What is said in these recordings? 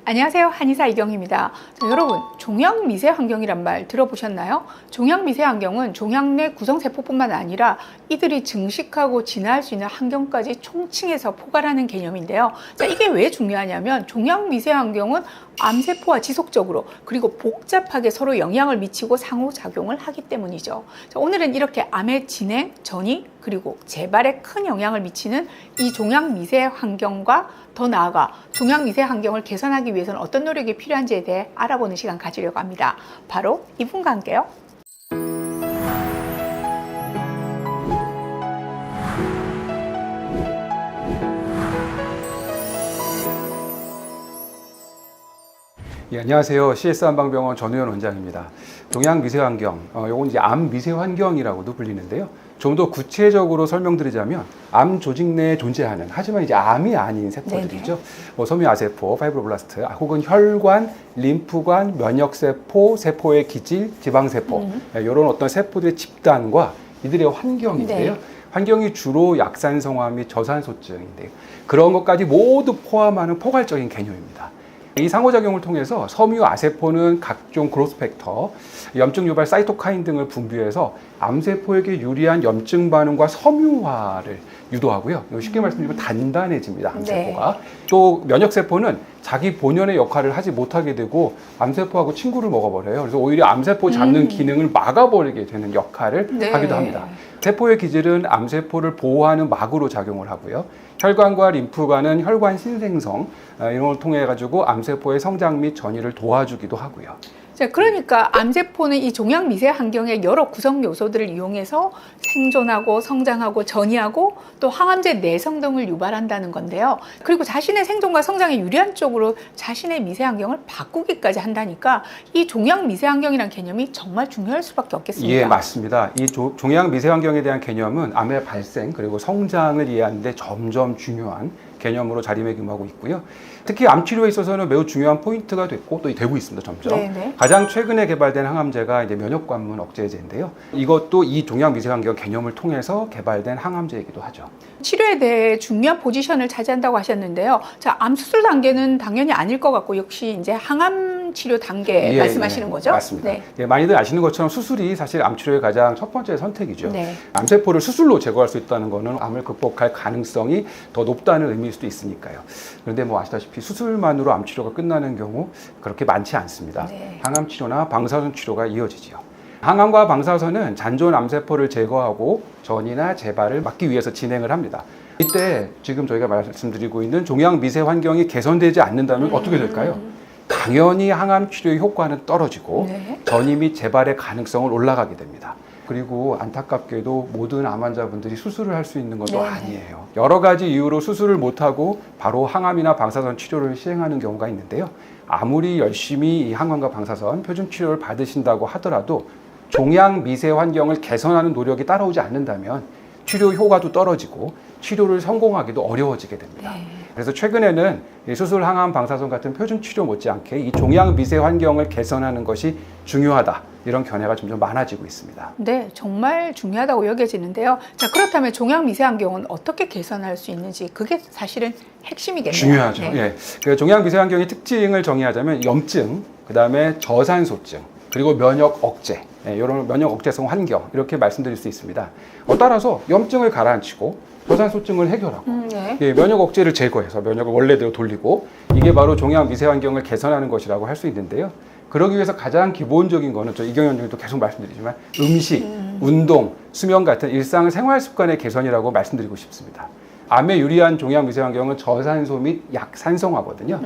안녕하세요. 한의사 이경희입니다. 여러분, 종양미세환경이란 말 들어보셨나요? 종양미세환경은 종양 내 구성세포뿐만 아니라 이들이 증식하고 진화할 수 있는 환경까지 총칭해서 포괄하는 개념인데요. 이게 왜 중요하냐면 종양미세환경은 암세포와 지속적으로 그리고 복잡하게 서로 영향을 미치고 상호작용을 하기 때문이죠. 오늘은 이렇게 암의 진행, 전이 그리고 재발에 큰 영향을 미치는 이 종양미세환경과 더 나아가 종양미세환경을 개선하기 위해서는 어떤 노력이 필요한지에 대해 알아보는 시간 가지려고 합니다. 바로 이분과 함께요. 예, 안녕하세요. CS 한방병원 전우현 원장입니다. 종양미세환경, 요건 이제 암미세환경이라고도 불리는데요. 좀 더 구체적으로 설명드리자면 암 조직 내에 존재하는 하지만 이제 암이 아닌 세포들이죠. 섬유아세포, 파이브로블라스트, 혹은 혈관, 림프관, 면역세포, 세포의 기질, 지방세포 이런 어떤 세포들의 집단과 이들의 환경인데요. 환경이 주로 약산성화 및 저산소증인데요. 그런 것까지 모두 포함하는 포괄적인 개념입니다. 이 상호작용을 통해서 섬유아세포는 각종 그로스 팩터, 염증 유발 사이토카인 등을 분비해서 암세포에게 유리한 염증 반응과 섬유화를 유도하고요. 쉽게 말씀드리면 단단해집니다, 암세포가. 또 면역세포는 자기 본연의 역할을 하지 못하게 되고 암세포하고 친구를 먹어버려요. 그래서 오히려 암세포 잡는 기능을 막아버리게 되는 역할을 하기도 합니다. 세포의 기질은 암세포를 보호하는 막으로 작용을 하고요. 혈관과 림프관은 혈관 신생성 이런 걸 통해 가지고 암세포의 성장 및 전이를 도와주기도 하고요. 그러니까 암세포는 이 종양미세환경의 여러 구성 요소들을 이용해서 생존하고 성장하고 전이하고 또 항암제 내성 등을 유발한다는 건데요. 그리고 자신의 생존과 성장에 유리한 쪽으로 자신의 미세환경을 바꾸기까지 한다니까 이 종양미세환경이라는 개념이 정말 중요할 수밖에 없겠습니다. 예, 맞습니다. 이 종양미세환경에 대한 개념은 암의 발생 그리고 성장을 이해하는 데 점점 중요한 개념으로 자리매김하고 있고요. 특히 암 치료에 있어서는 매우 중요한 포인트가 됐고 또 되고 있습니다. 점점. 가장 최근에 개발된 항암제가 이제 면역관문 억제제인데요. 이것도 이 종양미세환경 개념을 통해서 개발된 항암제이기도 하죠. 치료에 대해 중요한 포지션을 차지한다고 하셨는데요. 암 수술 단계는 당연히 아닐 것 같고 역시 이제 항암 치료 단계 말씀하시는 거죠? 맞습니다. 많이들 아시는 것처럼 수술이 사실 암 치료의 가장 첫 번째 선택이죠. 암세포를 수술로 제거할 수 있다는 것은 암을 극복할 가능성이 더 높다는 의미일 수도 있으니까요. 그런데 아시다시피 수술만으로 암 치료가 끝나는 경우 그렇게 많지 않습니다. 항암 치료나 방사선 치료가 이어지지요. 항암과 방사선은 잔존 암세포를 제거하고 전이나 재발을 막기 위해서 진행을 합니다. 이때 지금 저희가 말씀드리고 있는 종양미세환경이 개선되지 않는다면 어떻게 될까요? 당연히 항암 치료의 효과는 떨어지고 전이 및 재발의 가능성은 올라가게 됩니다. 그리고 안타깝게도 모든 암 환자분들이 수술을 할 수 있는 것도 아니에요. 여러 가지 이유로 수술을 못하고 바로 항암이나 방사선 치료를 시행하는 경우가 있는데요. 아무리 열심히 이 항암과 방사선 표준 치료를 받으신다고 하더라도 종양미세환경을 개선하는 노력이 따라오지 않는다면 치료 효과도 떨어지고 치료를 성공하기도 어려워지게 됩니다. 그래서 최근에는 수술, 항암, 방사선 같은 표준 치료 못지않게 이 종양미세환경을 개선하는 것이 중요하다. 이런 견해가 점점 많아지고 있습니다. 네, 정말 중요하다고 여겨지는데요. 그렇다면 종양미세환경은 어떻게 개선할 수 있는지 그게 사실은 핵심이겠네요. 중요하죠. 그 종양미세환경의 특징을 정의하자면 염증, 그다음에 저산소증, 그리고 면역 억제, 이런 면역 억제성 환경 이렇게 말씀드릴 수 있습니다. 따라서 염증을 가라앉히고 저산소증을 해결하고 면역 억제를 제거해서 면역을 원래대로 돌리고 이게 바로 종양미세환경을 개선하는 것이라고 할 수 있는데요. 그러기 위해서 가장 기본적인 거는 저 이경희 원장님도 계속 말씀드리지만 음식, 운동, 수면 같은 일상 생활 습관의 개선이라고 말씀드리고 싶습니다. 암에 유리한 종양미세환경은 저산소 및 약산성화거든요.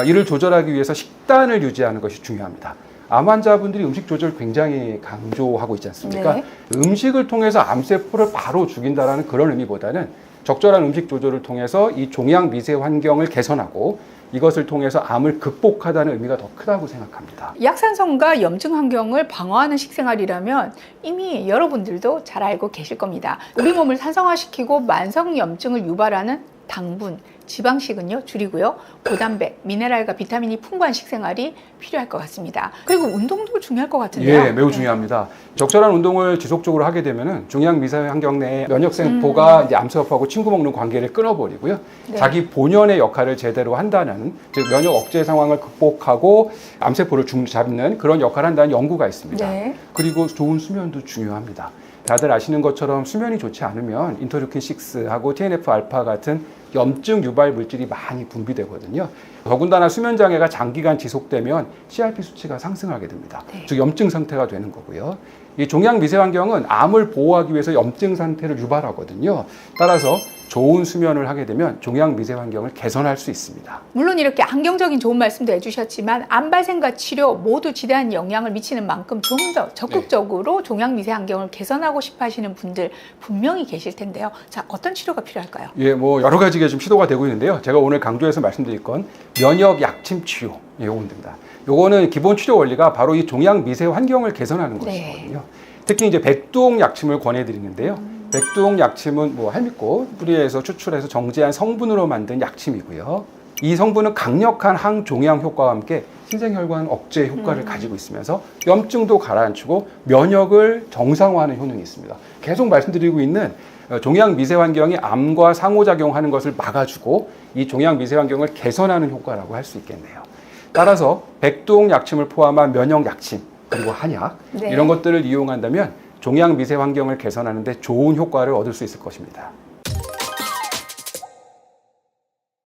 이를 조절하기 위해서 식단을 유지하는 것이 중요합니다. 암 환자분들이 음식 조절 굉장히 강조하고 있지 않습니까? 음식을 통해서 암세포를 바로 죽인다라는 그런 의미보다는 적절한 음식 조절을 통해서 이 종양미세환경을 개선하고 이것을 통해서 암을 극복하다는 의미가 더 크다고 생각합니다. 약산성과 염증 환경을 방어하는 식생활이라면 이미 여러분들도 잘 알고 계실 겁니다. 우리 몸을 산성화시키고 만성 염증을 유발하는 당분, 지방식은요 줄이고요. 고단백, 미네랄과 비타민이 풍부한 식생활이 필요할 것 같습니다. 그리고 운동도 중요할 것 같은데요. 예, 매우 중요합니다. 적절한 운동을 지속적으로 하게 되면은 종양 미세 환경 내에 면역 세포가 이제 암세포하고 친구 먹는 관계를 끊어버리고요. 네. 자기 본연의 역할을 제대로 한다는, 즉 면역 억제 상황을 극복하고 암세포를 잡는 그런 역할을 한다는 연구가 있습니다. 네. 그리고 좋은 수면도 중요합니다. 다들 아시는 것처럼 수면이 좋지 않으면 인터루킨 6하고 TNF 알파 같은 염증 유발 물질이 많이 분비되거든요. 더군다나 수면 장애가 장기간 지속되면 CRP 수치가 상승하게 됩니다. 네. 즉 염증 상태가 되는 거고요. 이 종양 미세 환경은 암을 보호하기 위해서 염증 상태를 유발하거든요. 따라서 좋은 수면을 하게 되면 종양 미세 환경을 개선할 수 있습니다. 물론 이렇게 안경적인 좋은 말씀도 해주셨지만 암 발생과 치료 모두 지대한 영향을 미치는 만큼 좀 더 적극적으로 종양 미세 환경을 개선하고 싶어 하시는 분들 분명히 계실 텐데요. 자, 어떤 치료가 필요할까요? 예, 뭐 여러 가지가 지금 시도가 되고 있는데요. 제가 오늘 강조해서 말씀드릴 건 면역 약침 치료. 예, 요겁니다. 요거는 기본 치료 원리가 바로 이 종양 미세 환경을 개선하는 네. 것이거든요. 특히 이제 백두홍 약침을 권해드리는데요. 백두홍 약침은 뭐 할미꽃 뿌리에서 추출해서 정제한 성분으로 만든 약침이고요. 이 성분은 강력한 항종양 효과와 함께 신생혈관 억제 효과를 가지고 있으면서 염증도 가라앉히고 면역을 정상화하는 효능이 있습니다. 계속 말씀드리고 있는 종양 미세 환경이 암과 상호작용하는 것을 막아주고 이 종양 미세 환경을 개선하는 효과라고 할 수 있겠네요. 따라서 백두홍 약침을 포함한 면역 약침 그리고 한약 네. 이런 것들을 이용한다면 종양 미세 환경을 개선하는 데 좋은 효과를 얻을 수 있을 것입니다.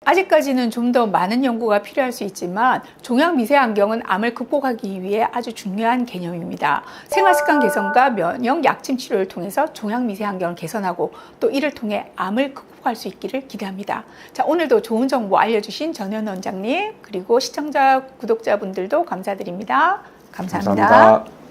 아직까지는 좀 더 많은 연구가 필요할 수 있지만 종양 미세 환경은 암을 극복하기 위해 아주 중요한 개념입니다. 생활습관 개선과 면역 약침 치료를 통해서 종양 미세 환경을 개선하고 또 이를 통해 암을 극복할 수 있기를 기대합니다. 자, 오늘도 좋은 정보 알려주신 전현 원장님 그리고 시청자 구독자분들도 감사드립니다. 감사합니다. 감사합니다.